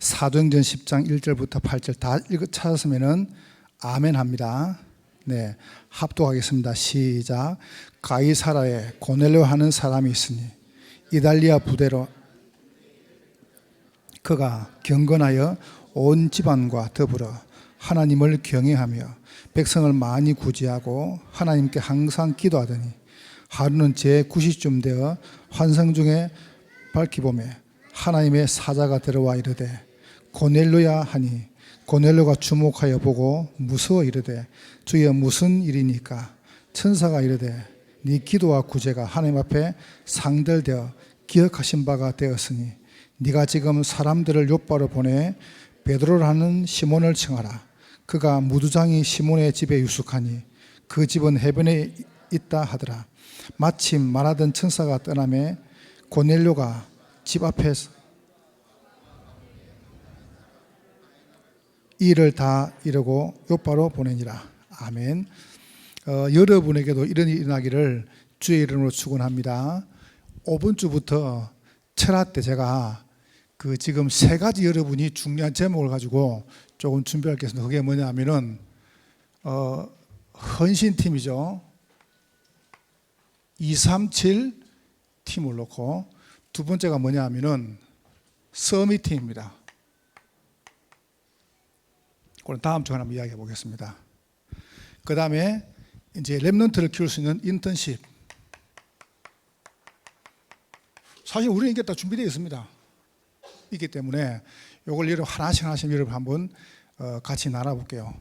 사도행전 10장 1절부터 8절 다 찾았으면은 아멘 합니다. 네, 합독하겠습니다. 시작. 가이사라에 고넬료 하는 사람이 있으니 이달리아 부대로 그가 경건하여 온 집안과 더불어 하나님을 경외하며 백성을 많이 구제하고 하나님께 항상 기도하더니 하루는 제9시쯤 되어 환상 중에 밝히보매 하나님의 사자가 들어와 이르되 고넬료야 하니 고넬료가 주목하여 보고 무서워 이르되 주여 무슨 일이니까? 천사가 이르되 네 기도와 구제가 하나님 앞에 상달되어 기억하신 바가 되었으니 네가 지금 사람들을 욥바로 보내 베드로라는 시몬을 청하라. 그가 무두장이 시몬의 집에 유숙하니 그 집은 해변에 있다 하더라. 마침 말하던 천사가 떠나매 고넬료가 집 앞에서 일을 다 이루고 욥바로 보내니라. 아멘. 여러분에게도 이런 일이 일어나기를 주의 이름으로 축원합니다. 5번 주부터 철학 때 제가 지금 세 가지 여러분이 중요한 제목을 가지고 조금 준비할 게 있습니다. 그게 뭐냐면은 헌신팀이죠. 237 팀을 놓고 두 번째가 뭐냐면은 서밋팀입니다. 그럼 다음 주에 한번 이야기해 보겠습니다. 그 다음에 이제 랩런트를 키울 수 있는 인턴십. 사실 우리는 이게 다 준비되어 있습니다. 있기 때문에 이걸 여러분 하나씩 여러분 한번 같이 나눠볼게요.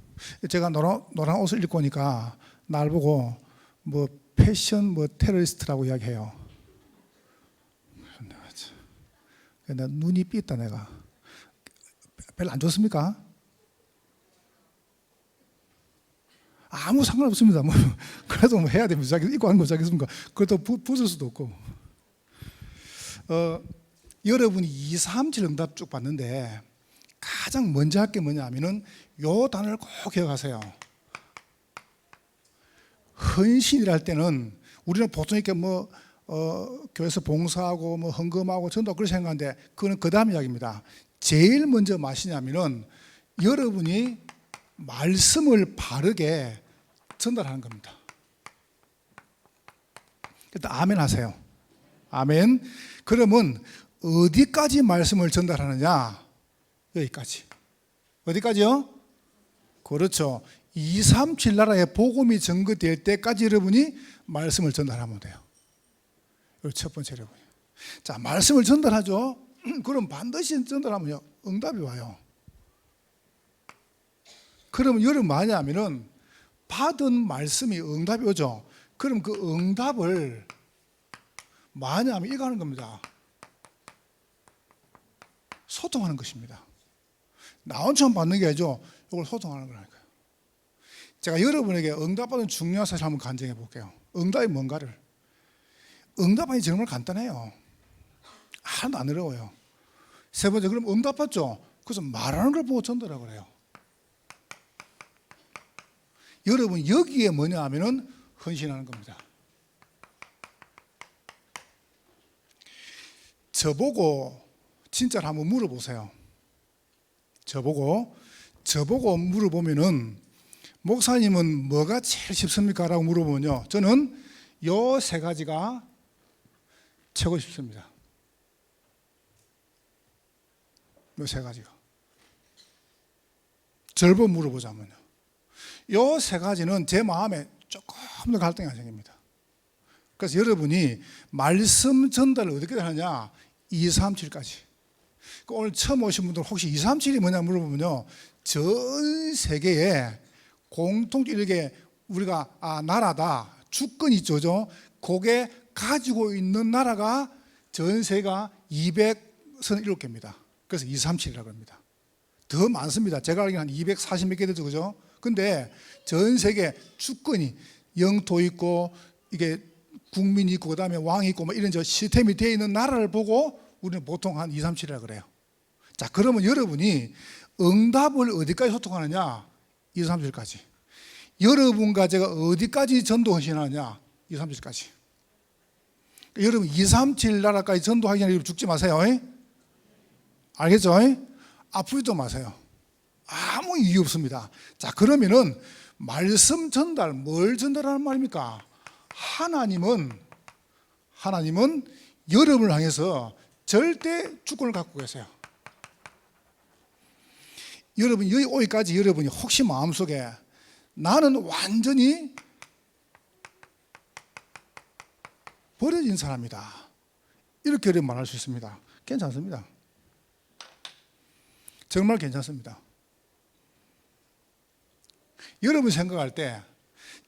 제가 노란 옷을 입고 오니까 날 보고 뭐 패션 테러리스트라고 이야기해요. 나 눈이 삐었다 내가. 별로 안 좋습니까? 아무 상관없습니다. 그래도 해야 됩니다. 입고 하는 거 자겠습니까? 그것도 부술 수도 없고. 여러분이 2, 3, 7 응답 쭉 봤는데 가장 먼저 할 게 뭐냐 하면은 요 단어를 꼭 기억하세요. 헌신이랄 때는 우리는 보통 이렇게 교회에서 봉사하고 헌금하고 전도 그렇게 생각하는데 그거는 그 다음 이야기입니다. 제일 먼저 마시냐면은 여러분이 말씀을 바르게 전달하는 겁니다. 일단 아멘 하세요. 아멘. 그러면 어디까지 말씀을 전달하느냐? 여기까지. 어디까지요? 그렇죠. 2, 3, 7 나라의 복음이 전거될 때까지 여러분이 말씀을 전달하면 돼요. 이거 첫 번째 여러분이. 자, 말씀을 전달하죠. 그럼 반드시 전달하면요, 응답이 와요. 그러면 여러분 뭐냐면은 받은 말씀이 응답이 오죠. 그럼 그 응답을 뭐냐면 이거 하는 겁니다. 소통하는 것입니다. 나온 처음 받는 게 아니죠. 이걸 소통하는 거라니까요. 제가 여러분에게 응답받은 중요한 사실 한번 간증해 볼게요. 응답이 뭔가를. 응답하기 정말 간단해요. 하나도 안 어려워요. 세 번째, 그럼 응답받죠. 그래서 말하는 걸 보고 전달하라고 그래요. 여러분 여기에 뭐냐 하면은 헌신하는 겁니다. 저보고 진짜로 한번 물어보세요. 저보고 물어보면은 목사님은 뭐가 제일 쉽습니까? 라고 물어보면요, 저는 요 세 가지가 최고 쉽습니다. 요 세 가지가. 저를 보고 물어보자면요, 요 세 가지는 제 마음에 조금 더 갈등이 생깁니다. 그래서 여러분이 말씀 전달을 어떻게 하느냐, 2, 3, 7까지. 오늘 처음 오신 분들 혹시 2, 3, 7이 뭐냐 물어보면요, 전 세계에 공통적으로 이렇게 우리가 나라다, 주권이 있죠. 그게 가지고 있는 나라가 전 세계가 237개입니다. 그래서 2, 3, 7이라고 합니다. 더 많습니다. 제가 알기로는 한 240 몇 개 되죠, 그죠? 근데 전 세계 주권이 영토 있고 이게 국민이 있고 그다음에 왕이 있고 이런 시스템이 되어 있는 나라를 보고 우리는 보통 한 2, 3, 7이라고 그래요. 자, 그러면 여러분이 응답을 어디까지 소통하느냐? 2, 3, 7까지. 여러분과 제가 어디까지 전도 헌신하느냐? 2, 3, 7까지. 여러분 2, 3, 7 나라까지 전도하기 전에 죽지 마세요. 알겠죠? 아프지도 마세요. 아무 이유 없습니다. 자, 그러면은 말씀 전달, 뭘 전달하는 말입니까? 하나님은 여러분을 향해서 절대 주권을 갖고 계세요. 여러분, 여기 오기까지 여러분이 혹시 마음속에 나는 완전히 버려진 사람이다, 이렇게 여러분 말할 수 있습니다. 괜찮습니다. 정말 괜찮습니다. 여러분 생각할 때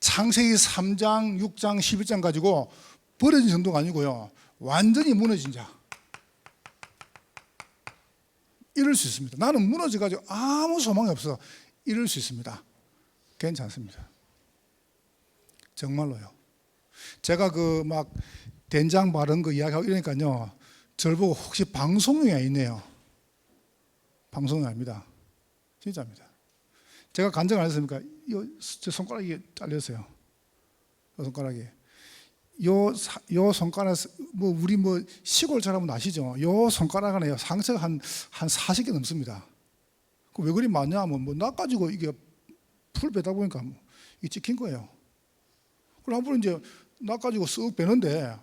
창세기 3장, 6장, 11장 가지고 버려진 정도가 아니고요, 완전히 무너진 자, 이럴 수 있습니다. 나는 무너져가지고 아무 소망이 없어, 이럴 수 있습니다. 괜찮습니다. 정말로요. 제가 그 막 된장 바른 거 이야기하고 이러니까요, 저를 보고 혹시 방송용이 있네요. 방송이 아닙니다. 진짜입니다. 제가 간증 안 했습니까? 제 손가락이 잘렸어요. 손가락이. 요 손가락, 뭐 우리 뭐 시골 사람은 아시죠? 요 손가락 안에 상처가 한 40개 넘습니다. 왜 그리 많냐 하면 뭐 낚아지고 이게 풀 빼다 보니까 뭐 이게 찍힌 거예요. 그럼 한번 이제 낚아지고 쓱 빼는데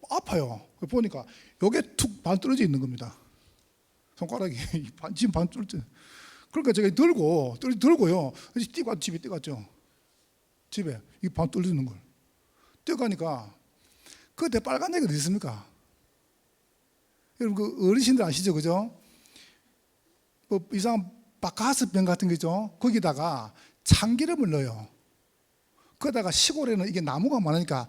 아파요. 보니까 요게 툭 반 떨어져 있는 겁니다. 손가락이 지금 반 떨어져. 그러니까 제가 들고요. 집에 뛰어갔죠. 집에 이 반 떨어지는 걸 뛰어가니까 그때 빨간 애가 어디 있습니까? 여러분 그 어르신들 아시죠, 그죠? 뭐 이상한 바카스병 같은 거 있죠. 거기다가 참기름을 넣어요. 거기다가 시골에는 이게 나무가 많으니까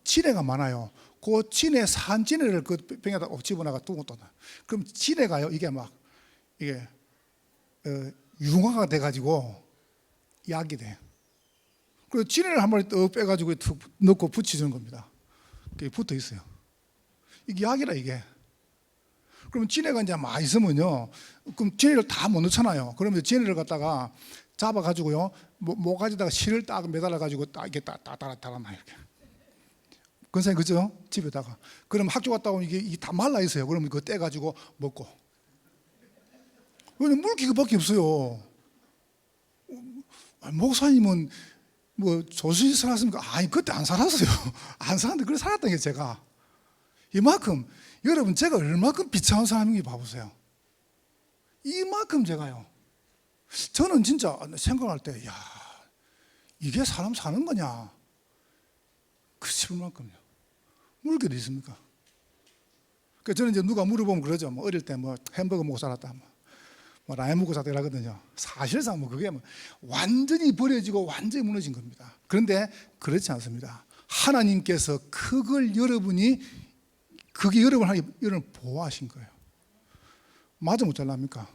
진해가 많아요. 그 진해 산진해를 그 병에다 집어넣어가 두고 또 그럼 진해가요, 이게 막 이게 융화가 돼가지고 약이 돼. 그래서 진해를 한 마리 떡 빼가지고 툭 넣고 붙이는 겁니다. 그게 붙어 있어요. 이게 약이라 이게. 그러면 진해가 이제 많이 있으면요, 그럼 진해를 다 못 넣잖아요. 그러면 진해를 갖다가 잡아가지고요, 모가지다가 실을 딱 매달아가지고 딱 이렇게 딱 달아놔 이렇게. 근사님 그죠? 집에다가. 그럼 학교 갔다 오면 이게 다 말라 있어요. 그러면 그거 떼가지고 먹고. 왜냐면 물기 그밖에 없어요. 목사님은 뭐 조수시 살았습니까? 아니 그때 안 살았어요. 안 살았는데 그래 살았던 게 제가. 이만큼 여러분 제가 얼마큼 비참한 사람인지 봐보세요. 이만큼 제가요. 저는 진짜 생각할 때, 야, 이게 사람 사는 거냐? 그 싶을 만큼요. 물게 어디 있습니까? 그 저는 이제 누가 물어보면 그러죠. 뭐 어릴 때 뭐 햄버거 먹고 살았다, 뭐 라면 먹고 살았다 이러거든요. 사실상 뭐 그게 뭐 완전히 버려지고 완전히 무너진 겁니다. 그런데 그렇지 않습니다. 하나님께서 그게 여러분을 보호하신 거예요. 맞으면 어쩌랍니까?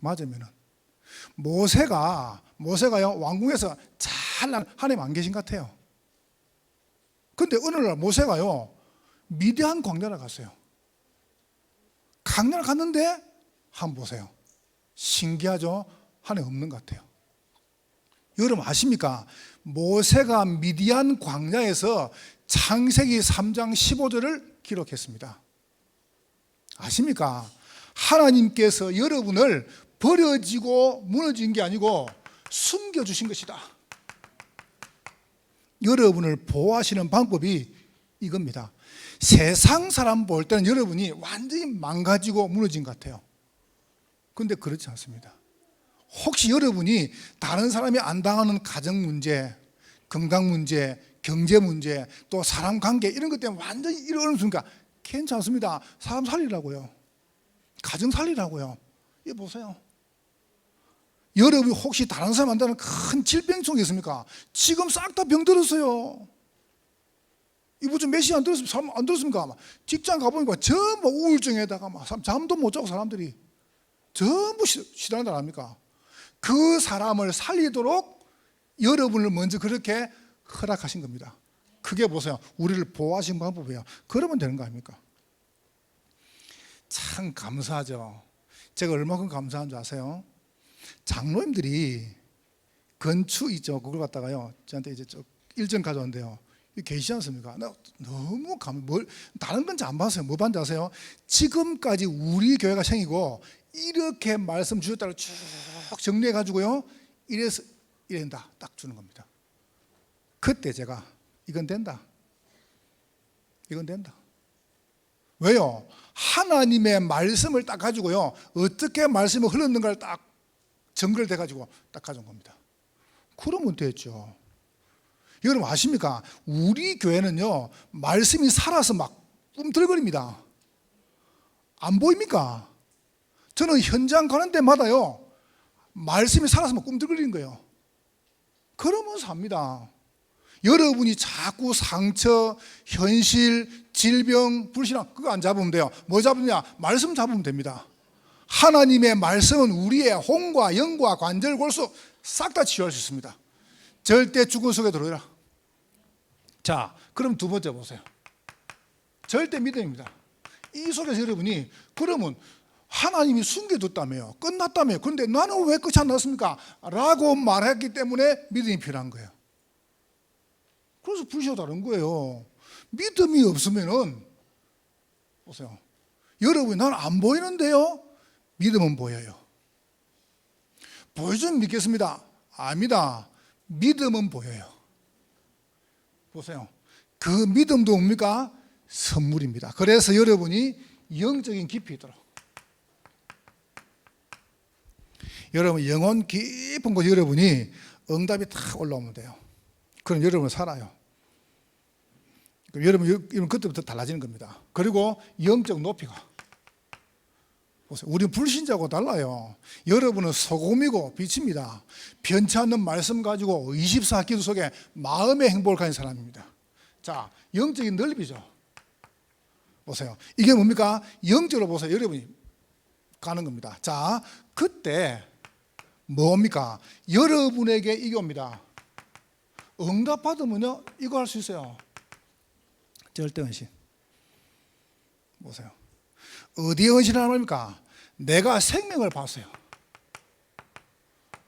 맞으면은 모세가요 왕궁에서 잘 하나님 안 계신 것 같아요. 근데 어느 날 모세가요 미디안 광야를 갔어요. 광야를 갔는데 한번 보세요. 신기하죠? 하나님 없는 것 같아요. 여러분 아십니까? 모세가 미디안 광야에서 창세기 3장 15절을 기록했습니다. 아십니까? 하나님께서 여러분을 버려지고 무너진 게 아니고 숨겨주신 것이다. 여러분을 보호하시는 방법이 이겁니다. 세상 사람 볼 때는 여러분이 완전히 망가지고 무너진 것 같아요. 그런데 그렇지 않습니다. 혹시 여러분이 다른 사람이 안 당하는 가정 문제, 건강 문제, 경제 문제, 또 사람 관계 이런 것 때문에 완전히 이러는순간 괜찮습니다. 사람 살리라고요. 가정 살리라고요. 이거 보세요. 여러분이 혹시 다른 사람한테 큰 질병증이 있습니까? 지금 싹 다 병들었어요. 이번 주 몇 시 안 들었습니까? 직장 가보니까 전부 우울증에다가 막 잠도 못 자고 사람들이 전부 시달린다 아닙니까? 그 사람을 살리도록 여러분을 먼저 그렇게 허락하신 겁니다. 그게 보세요. 우리를 보호하신 방법이에요. 그러면 되는 거 아닙니까? 참 감사하죠. 제가 얼마큼 감사한 줄 아세요? 장로님들이 건축 있죠. 그걸 갖다가요 저한테 이제 일정 가져온대요. 계시지 않습니까? 나 너무 다른 건 잘 안 봤어요. 뭐 봤는지 아세요? 지금까지 우리 교회가 생기고 이렇게 말씀 주셨다고 쭉 정리해 가지고요, 이래서 이런다 딱 주는 겁니다. 그때 제가 이건 된다. 왜요? 하나님의 말씀을 딱 가지고요, 어떻게 말씀이 흘렀는가를 딱 정글돼 가지고 딱 가져온 겁니다. 그러면 됐죠. 여러분 아십니까? 우리 교회는요, 말씀이 살아서 막 꿈틀거립니다. 안 보입니까? 저는 현장 가는 데마다요, 말씀이 살아서 막 꿈틀거리는 거예요. 그러면서 합니다. 여러분이 자꾸 상처, 현실, 질병, 불신앙 그거 안 잡으면 돼요. 뭐 잡으냐? 말씀 잡으면 됩니다. 하나님의 말씀은 우리의 혼과 영과 관절, 골수 싹 다 치유할 수 있습니다. 절대 죽은 속에 들어오라. 자, 그럼 두 번째 보세요. 절대 믿음입니다. 이 속에서 여러분이 그러면 하나님이 숨겨뒀다며요, 끝났다며요. 그런데 나는 왜 끝이 안 났습니까? 라고 말했기 때문에 믿음이 필요한 거예요. 그래서 불신이 다른 거예요. 믿음이 없으면은 보세요. 여러분이 난 안 보이는데요, 믿음은 보여요. 보여주면 믿겠습니다. 아닙니다. 믿음은 보여요. 보세요. 그 믿음도 뭡니까? 선물입니다. 그래서 여러분이 영적인 깊이 있도록, 여러분 영혼 깊은 곳 여러분이 응답이 탁 올라오면 돼요. 그럼 여러분은 살아요. 여러분 그때부터 달라지는 겁니다. 그리고 영적 높이가, 보세요. 우리는 불신자하고 달라요. 여러분은 소금이고 빛입니다. 변치 않는 말씀 가지고 24기도 속에 마음의 행복을 가진 사람입니다. 자, 영적인 넓이죠. 보세요. 이게 뭡니까? 영적으로 보세요. 여러분이 가는 겁니다. 자, 그때 뭡니까? 여러분에게 이게 옵니다. 응답 받으면요, 이거 할 수 있어요. 절대 헌신. 보세요. 어디에 헌신하는 겁니까? 내가 생명을 봤어요.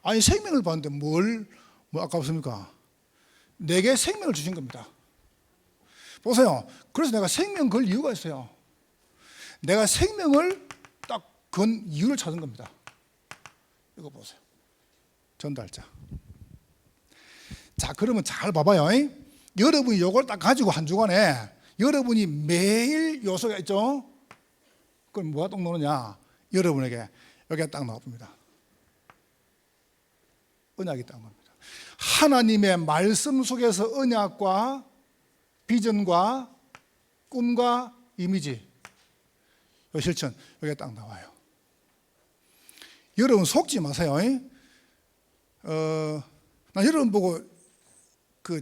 아니, 생명을 봤는데 뭐 아깝습니까? 내게 생명을 주신 겁니다. 보세요. 그래서 내가 생명 걸 이유가 있어요. 내가 생명을 딱 건 이유를 찾은 겁니다. 이거 보세요. 전달자. 자, 그러면 잘 봐봐요. 여러분이 이걸 딱 가지고 한 주간에 여러분이 매일 요소가 있죠? 그럼 뭐가 딱 나오느냐? 여러분에게 여기가 딱 나옵니다. 언약이 딱 나옵니다. 하나님의 말씀 속에서 언약과 비전과 꿈과 이미지, 요 실천, 여기가 딱 나와요. 여러분 속지 마세요. 나 여러분 보고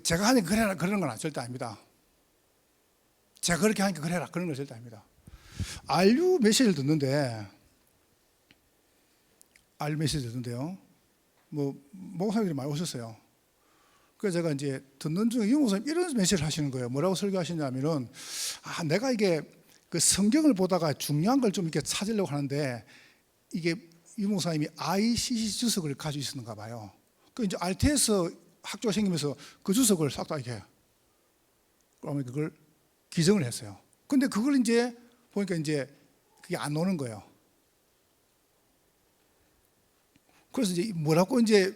제가 하니까 그래라 그러는 건 절대 아닙니다. 제가 그렇게 하니까 그래라 그런 건 절대 아닙니다. RU 메시지를 듣는데요. 목사님들이 많이 오셨어요. 그래서 제가 이제 듣는 중에 이 목사님 이런 메시지를 하시는 거예요. 뭐라고 설교하시냐면은, 내가 이게 그 성경을 보다가 중요한 걸 좀 이렇게 찾으려고 하는데, 이게 이 목사님이 ICC 주석을 가지고 있었는가 봐요. 그 이제 RTS 학교가 생기면서 그 주석을 싹 다 이렇게, 그러면 그걸 기증을 했어요. 근데 그걸 이제 보니까 이제 그게 안 오는 거예요. 그래서 이제 뭐라고 이제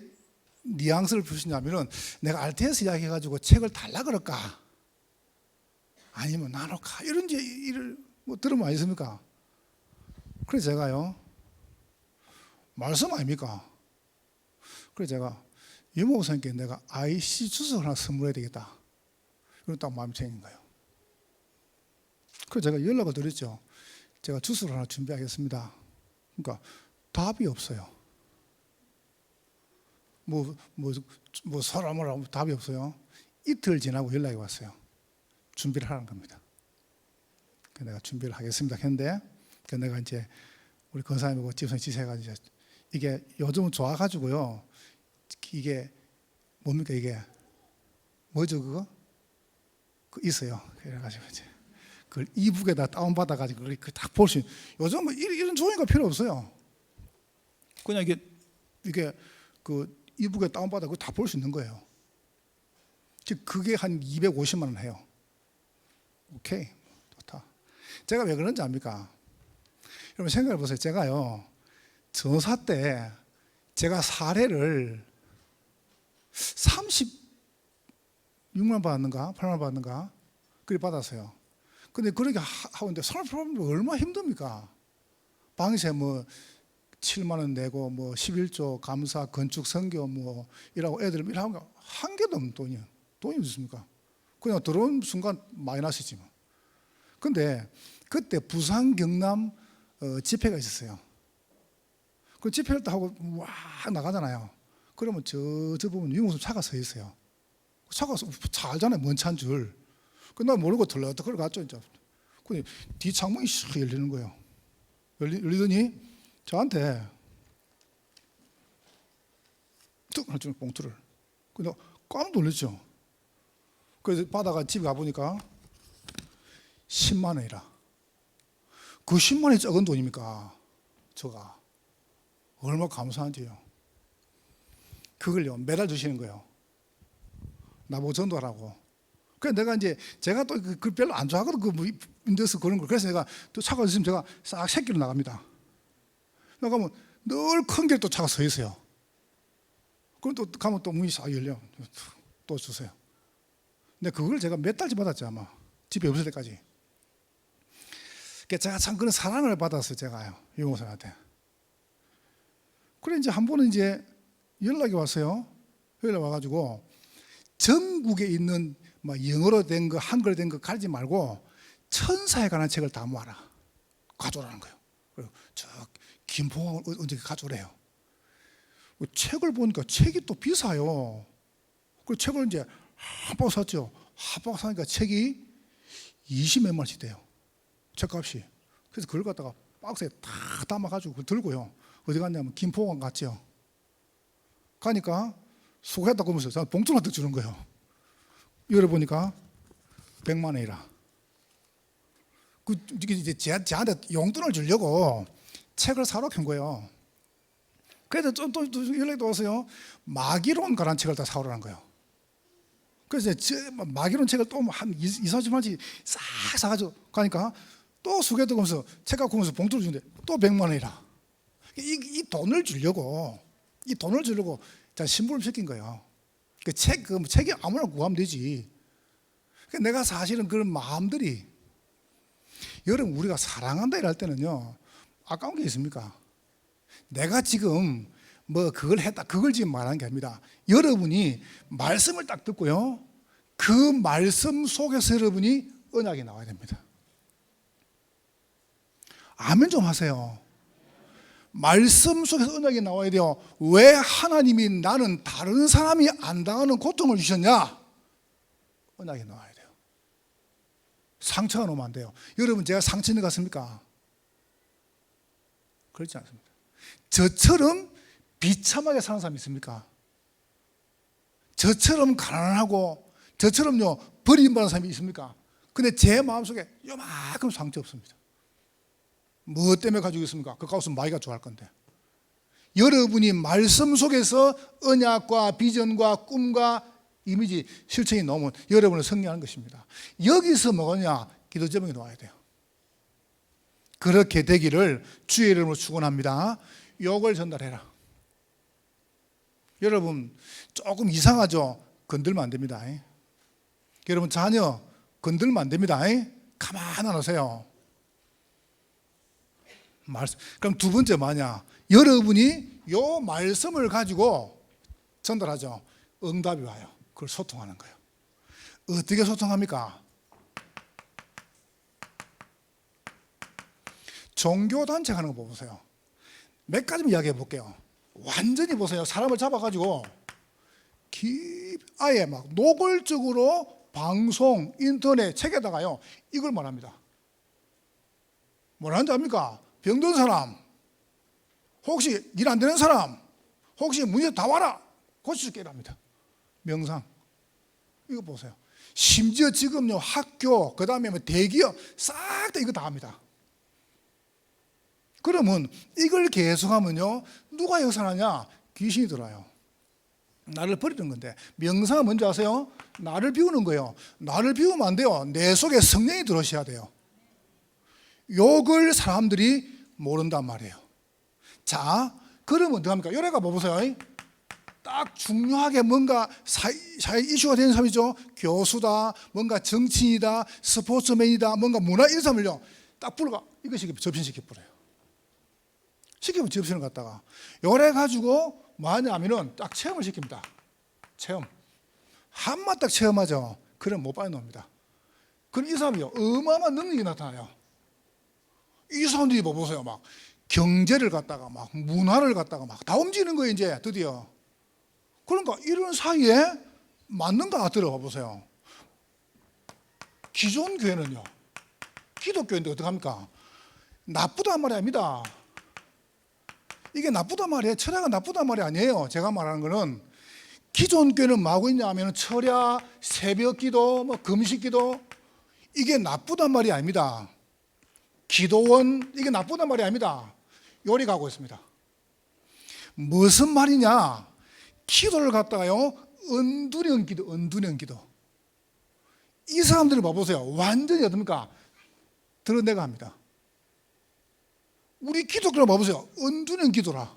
뉘앙스를 부르시냐면은, 내가 RTS 이야기 해가지고 책을 달라 그럴까? 아니면 나눠가? 이런 이제 일을 뭐 들으면 아니습니까? 그래서 제가요, 말씀 아닙니까? 그래서 제가 이 목사님께 내가 IC 주석을 하나 선물해야 되겠다. 그런 딱 마음이 생긴 거예요. 그래서 제가 연락을 드렸죠. 제가 주석을 하나 준비하겠습니다. 그러니까 답이 없어요. 사람을 답이 없어요. 이틀 지나고 연락이 왔어요. 준비를 하라는 겁니다. 그래서 내가 준비를 하겠습니다 했는데, 내가 이제 우리 권사님하고 집사님 지시해가지고, 이게 요즘은 좋아가지고요, 이게 뭡니까, 이게 뭐죠 그거? 있어요. 그래가지고 이제 그걸 이북에다 다운받아가지고 그걸 딱 볼 수 있는, 요즘 뭐 이런 종이가 필요 없어요. 그냥 이게 그 이북에 다운받아 그거 다 볼 수 있는 거예요. 즉 그게 한 250만 원 해요. 오케이, 좋다. 제가 왜 그런지 압니까? 여러분 생각해 보세요. 제가요 전사 때 제가 사례를 36만 받았는가 8만 받았는가 그렇게 받았어요. 근데 그렇게 하고 있는데 사람 얼마나 힘듭니까? 방세 뭐 7만 원 내고 뭐 11조 감사 건축 선교 뭐 이라고 애들 일하면 한 개도 없는 돈이에요. 돈이 없습니까? 그냥 들어온 순간 마이너스지 뭐. 근데 그때 부산 경남 집회가 있었어요. 그 집회를 딱 하고 와 나가잖아요. 그러면 저 부분 유무선 차가 서 있어요. 차가 차 알잖아요. 먼 차인 줄. 나 모르고 덜렁덜렁 걸어갔죠. 이제. 근데 뒤 창문이 샥 열리는 거예요. 열리더니 저한테 뚝 하나 주는 봉투를. 근데 깜짝 놀랐죠. 그래서 받아가 집에 가보니까 10만 원이라. 그 10만 원이 적은 돈입니까? 저가 얼마나 감사한지요. 그걸요 매달 주시는 거예요. 나보고 전도하라고. 그래서 내가 이제 제가 또 그 별로 안 좋아하거든. 그 뭐 인데스 그런 걸. 그래서 내가 또 차가 있으면 제가 싹 새끼로 나갑니다. 나가면 늘 큰 길 또 차가 서 있어요. 그럼 또 가면 또 문이 싹 열려. 또 주세요. 근데 그걸 제가 몇 달째 받았죠 아마. 집에 없을 때까지. 그러니까 제가 참 그런 사랑을 받았어요 제가요 유목사한테. 그래 이제 한 번은 이제 연락이 왔어요. 연락 와가지고 전국에 있는 막 영어로 된 거, 한글로 된 거 가리지 말고 천사에 관한 책을 다 모아라. 가져오라는 거예요. 그리고 저 김포항을 언제 가져오래요. 책을 보니까 책이 또 비싸요. 그 책을 이제 한 박 샀죠. 한 박 사니까 책이 20몇만 원씩 돼요. 책값이. 그래서 그걸 갖다가 박스에 다 담아가지고 그걸 들고요. 어디 갔냐면 김포항 갔죠. 가니까 수고했다고 하면서 저는 봉투를 한테 주는 거예요. 열어보니까 100만 원이라. 그 이제 저한테 용돈을 주려고 책을 사러 간 거예요. 그래서 또 연락이 왔어요. 마기론 가라는 책을 다 사오라는 거예요. 그래서 마기론 책을 또 한 20-30만원씩 싹 사가지고 가니까 또 수고했다고 하면서 책 갖고 오면서 봉투를 주는데 또 100만 원이라. 이 돈을 주려고 자 심부름 시킨 거예요. 그 책이 아무나 구하면 되지. 내가 사실은 그런 마음들이 여러분 우리가 사랑한다 이럴 때는요 아까운 게 있습니까? 내가 지금 뭐 그걸 했다 그걸 지금 말하는 게 아닙니다. 여러분이 말씀을 딱 듣고요 그 말씀 속에서 여러분이 언약이 나와야 됩니다. 아멘 좀 하세요. 말씀 속에서 언약이 나와야 돼요. 왜 하나님이 나는 다른 사람이 안 당하는 고통을 주셨냐? 언약이 나와야 돼요. 상처가 놓으면 안 돼요. 여러분 제가 상처 있는 것 같습니까? 그렇지 않습니다. 저처럼 비참하게 사는 사람이 있습니까? 저처럼 가난하고 저처럼요 버림받는 사람이 있습니까? 근데 제 마음속에 요만큼 상처 없습니다. 무엇 때문에 가지고 있습니까? 그 가us은 마이가 좋아할 건데. 여러분이 말씀 속에서 언약과 비전과 꿈과 이미지 실천이 나오면 여러분을 승리하는 것입니다. 여기서 뭐냐? 기도 제목이 나와야 돼요. 그렇게 되기를 주의 이름으로 축원합니다. 욕을 전달해라. 여러분 조금 이상하죠? 건들면 안 됩니다. 여러분 자녀 건들면 안 됩니다. 가만 안 하세요. 그럼 두 번째 뭐냐? 여러분이 요 말씀을 가지고 전달하죠. 응답이 와요. 그걸 소통하는 거예요. 어떻게 소통합니까? 종교단체 하는 거 보세요. 몇 가지만 이야기해 볼게요. 완전히 보세요. 사람을 잡아가지고 아예 막 노골적으로 방송, 인터넷, 책에다가요 이걸 말합니다. 뭐라는지 압니까? 병든 사람, 혹시 일 안 되는 사람, 혹시 문제 다 와라 고쳐줄게 이랍니다. 명상 이거 보세요. 심지어 지금요 학교 그 다음에 대기업 싹 다 이거 다 합니다. 그러면 이걸 계속하면요 누가 역사하냐? 귀신이 들어요. 나를 버리는 건데, 명상은 뭔지 아세요? 나를 비우는 거예요. 나를 비우면 안 돼요. 내 속에 성령이 들어오셔야 돼요. 욕을 사람들이 모른단 말이에요. 자, 그러면 어떡합니까? 요래가 뭐 보세요. 딱 중요하게 뭔가 사회 이슈가 되는 사람이죠. 교수다, 뭔가 정치인이다, 스포츠맨이다, 뭔가 문화 이런 사람을요, 딱 불러가 이거 접신시켜 버려요. 시키면 접신을 갖다가 요래 가지고 뭐 하냐면은 딱 체험을 시킵니다. 체험. 한번 딱 체험하죠. 그럼 못 빠져나옵니다. 그럼 이 사람이요, 어마어마한 능력이 나타나요. 이 사람들이 뭐 보세요. 막 경제를 갖다가 막 문화를 갖다가 막 다 움직이는 거예요, 이제 드디어. 그러니까 이런 사이에 맞는 것 같더라고 보세요. 기존 교회는요, 기독교인데 어떡합니까? 나쁘단 말이 아닙니다. 이게 나쁘단 말이에요. 철야가 나쁘단 말이 아니에요. 제가 말하는 거는 기존 교회는 뭐 하고 있냐 하면 철야, 새벽 기도, 뭐 금식 기도, 이게 나쁘단 말이 아닙니다. 기도원, 이게 나쁘단 말이 아닙니다. 요리 가고 있습니다. 무슨 말이냐? 기도를 갖다가요, 은둔형 기도, 은둔형 기도. 이 사람들을 봐보세요. 완전히 어떻습니까? 드러내가 합니다. 우리 기독교를 봐보세요. 은둔형 기도라.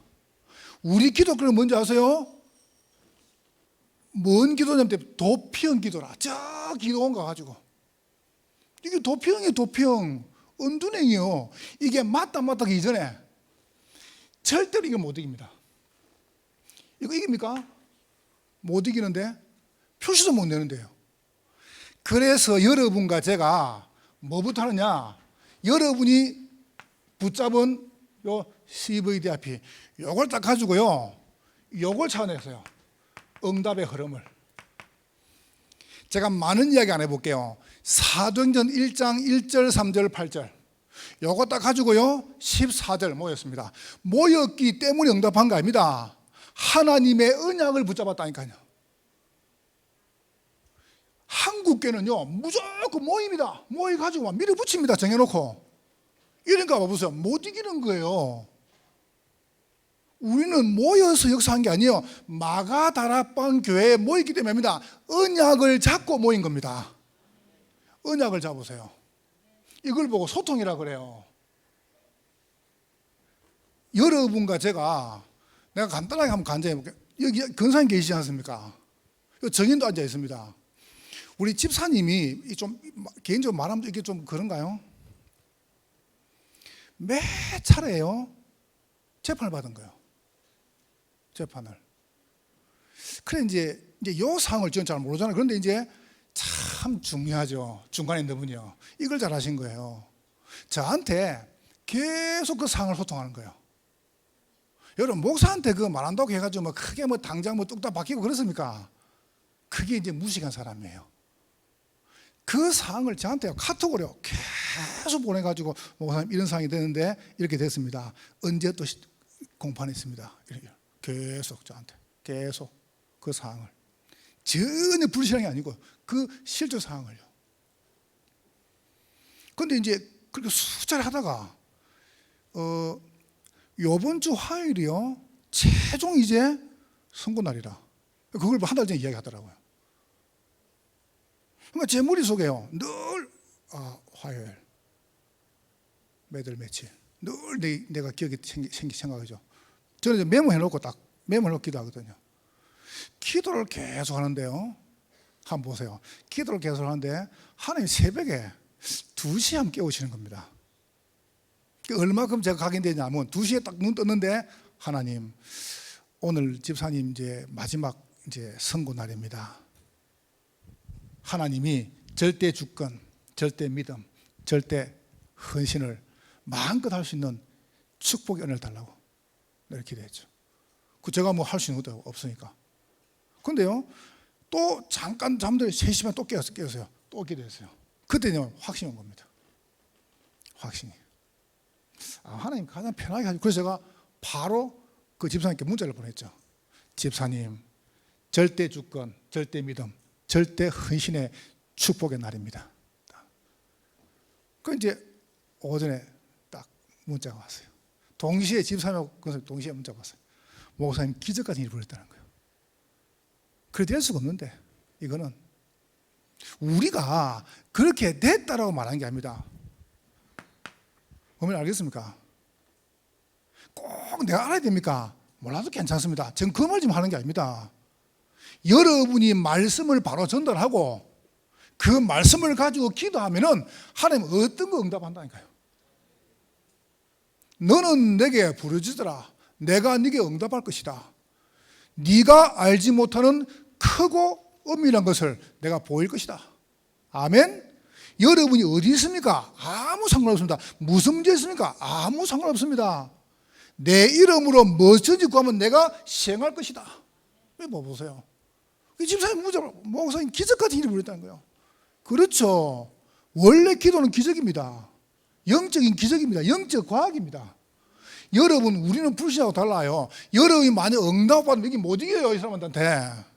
우리 기독교는 뭔지 아세요? 뭔 기도냐면 도피형 기도라. 저 기도원 가가지고. 이게 도피형이에요, 도피형. 은둔형이요. 이게 맞다 하기 이전에 절대로 이거 못 이깁니다. 이거 이깁니까? 못 이기는데 표시도 못 내는데요. 그래서 여러분과 제가 뭐부터 하느냐? 여러분이 붙잡은 요 CVDIP 요걸 딱 가지고요, 요걸 찾아냈어요. 응답의 흐름을. 제가 많은 이야기 안 해볼게요. 사도행전 1장 1절 3절 8절 요거 딱 가지고요 14절 모였습니다. 모였기 때문에 응답한 거 아닙니다. 하나님의 언약을 붙잡았다니까요. 한국교회는요 무조건 모입니다. 모여가지고 막 밀어붙입니다. 정해놓고. 이러니까 봐보세요. 못 이기는 거예요. 우리는 모여서 역사한 게 아니에요. 마가다락방 교회에 모였기 때문입니다. 언약을 잡고 모인 겁니다. 언약을 잡으세요. 이걸 보고 소통이라 그래요. 여러분과 내가 간단하게 한번 간증해 볼게요. 여기 근사님 계시지 않습니까? 여기 정인도 앉아 있습니다. 우리 집사님이 좀 개인적으로 말하면 이게 좀 그런가요? 매 차례요 재판을 받은 거예요. 재판을. 그래 이제 요 상황을 저는 잘 모르잖아요. 그런데 이제 참 중요하죠. 중간에 있는 분이요. 이걸 잘 하신 거예요. 저한테 계속 그 상황을 소통하는 거예요. 여러분, 목사한테 그 말한다고 해가지고 뭐 크게 뭐 당장 뭐 뚝딱 바뀌고 그렇습니까? 그게 이제 무식한 사람이에요. 그 상황을 저한테 카톡으로 계속 보내가지고 목사님 이런 상황이 되는데 이렇게 됐습니다. 언제 또 공판했습니다. 이렇게 계속 저한테 계속 그 상황을 전혀 불신앙이 아니고 그 실제 상황을요. 그런데 이제 그렇게 수차례 하다가 요번 주 화요일이요 최종 이제 선고 날이라 그걸 한 달 전에 이야기하더라고요. 그러니까 제 머릿속에요 늘 화요일 매달 며칠 늘 내가 기억이 생각하죠. 저는 메모해놓고 딱 메모해놓고 기도하거든요. 기도를 계속 하는데요, 한번 보세요. 기도를 계속 하는데 하나님 새벽에 2시에 한번 깨우시는 겁니다. 얼마큼 제가 각인되냐면 2시에 딱 눈 떴는데 하나님 오늘 집사님 이제 마지막 이제 선고 날입니다. 하나님이 절대 주권, 절대 믿음, 절대 헌신을 마음껏 할 수 있는 축복의 은혜를 달라고 이렇게 기도했죠. 그 제가 뭐 할 수 있는 것도 없으니까. 근데요 또 잠깐 잠들 3시간 또 깨었어요. 또 기도했어요. 그때는 확신이 온 겁니다. 확신이. 하나님 가장 편하게 하죠. 그래서 제가 바로 그 집사님께 문자를 보냈죠. 집사님, 절대 주권, 절대 믿음, 절대 헌신의 축복의 날입니다. 그 이제 오전에 딱 문자가 왔어요. 동시에 집사님하고 동시에 문자가 왔어요. 목사님 기적같은 일이 벌어졌다는 거예요. 그래 될 수가 없는데, 이거는 우리가 그렇게 됐다라고 말하는 게 아닙니다. 어머니 알겠습니까? 꼭 내가 알아야 됩니까? 몰라도 괜찮습니다. 지금 그 말 좀 하는 게 아닙니다. 여러분이 말씀을 바로 전달하고 그 말씀을 가지고 기도하면은 하나님 어떤 거 응답한다니까요. 너는 내게 부르짖으라. 내가 네게 응답할 것이다. 네가 알지 못하는 크고 엄밀한 것을 내가 보일 것이다. 아멘. 여러분이 어디 있습니까? 아무 상관없습니다. 무슨 문제 있습니까? 아무 상관없습니다. 내 이름으로 무엇든지 구하면 내가 시행할 것이다. 왜 보세요. 집사님, 목사님 기적 같은 일이 벌어졌다는 거예요. 그렇죠. 원래 기도는 기적입니다. 영적인 기적입니다. 영적 과학입니다. 여러분, 우리는 불신하고 달라요. 여러분이 만약 응답받으면 이게 못 이겨요, 이 사람한테.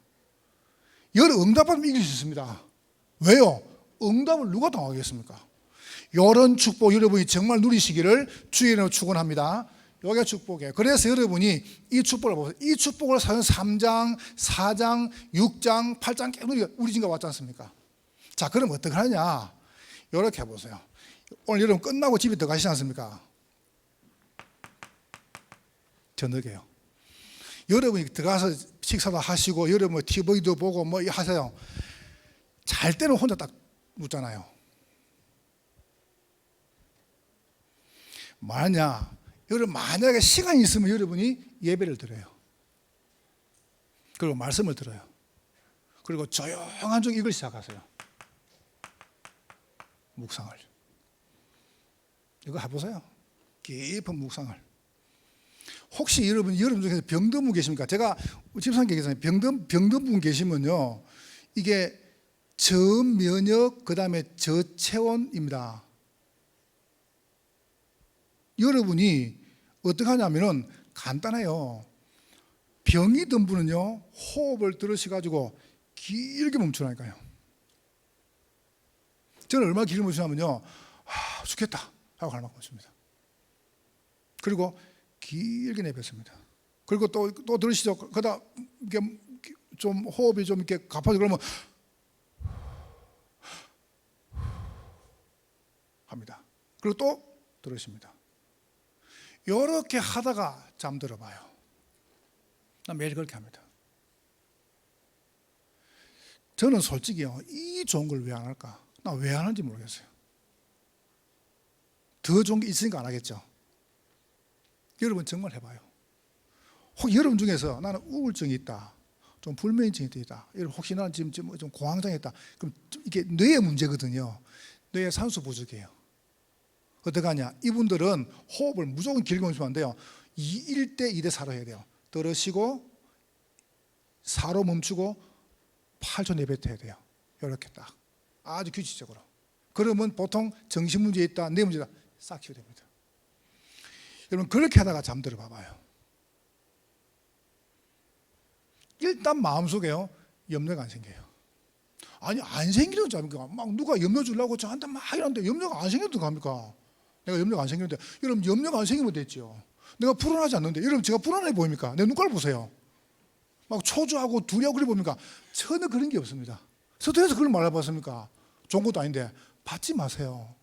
여러분 응답받으면 이길 수 있습니다. 왜요? 응답을 누가 당하겠습니까? 이런 축복 여러분이 정말 누리시기를 주의 이름으로 축원합니다. 여기가 축복이에요. 그래서 여러분이 이 축복을 보세요. 이 축복을 사전 3장, 4장, 6장, 8장 계속 우리 집에 왔지 않습니까? 자, 그럼 어떻게 하냐? 이렇게 해보세요. 오늘 여러분 끝나고 집에 들어가시지 않습니까? 저녁에요. 여러분이 들어가서 식사도 하시고 여러분 TV도 보고 뭐 하세요. 잘 때는 혼자 딱 눕잖아요. 여러분 만약에 시간이 있으면 여러분이 예배를 드려요. 그리고 말씀을 들어요. 그리고 조용한 중 이걸 시작하세요. 묵상을. 이거 해보세요. 깊은 묵상을. 혹시 여러분 중에서 병든 분 계십니까? 제가 집사님께 얘기했잖아요. 병든 분 계시면요, 이게 저면역 그다음에 저체온입니다. 여러분이 어떻게 하냐면은 간단해요. 병이 든 분은요, 호흡을 들으셔가지고 길게 멈추라니까요. 저는 얼마나 길게 멈추냐면요, 죽겠다 하고 갈 만큼 멈춥니다. 그리고 길게 내뱉습니다. 그리고 또 들으시죠. 그러다 이게 좀 호흡이 좀 이렇게 가파져 그러면 합니다. 그리고 또 들으십니다. 이렇게 하다가 잠들어 봐요. 나 매일 그렇게 합니다. 저는 솔직히요, 이 좋은 걸 왜 안 할까? 나 왜 안 하는지 모르겠어요. 더 좋은 게 있으니까 안 하겠죠. 여러분 정말 해봐요. 혹 여러분 중에서 나는 우울증이 있다, 좀 불면증이 있다, 여러분 혹시 나는 지금 좀 공황장애 있다, 그럼 이게 뇌의 문제거든요. 뇌에 산소 부족이에요. 어떻게 하냐? 이분들은 호흡을 무조건 길게 멈추면 안 돼요. 1대 2대 4로 해야 돼요. 들으시고 4로 멈추고 8초 내뱉어야 돼요. 이렇게 딱 아주 규칙적으로. 그러면 보통 정신 문제 있다, 뇌 문제다 싹 치유됩니다. 여러분 그렇게 하다가 잠들어 봐봐요. 일단 마음속에요, 염려가 안 생겨요. 아니 안 생기는 줄 압니까? 막 누가 염려 주려고 저한테 막 이러는데 염려가 안 생겨도 갑니까? 내가 염려가 안 생기는데, 여러분 염려가 안 생기면 됐죠. 내가 불안하지 않는데, 여러분 제가 불안해 보입니까? 내 눈깔 보세요. 막 초조하고 두려워 그래 보입니까? 전혀 그런 게 없습니다. 서두에서 그런 말 해봤습니까? 좋은 것도 아닌데 받지 마세요.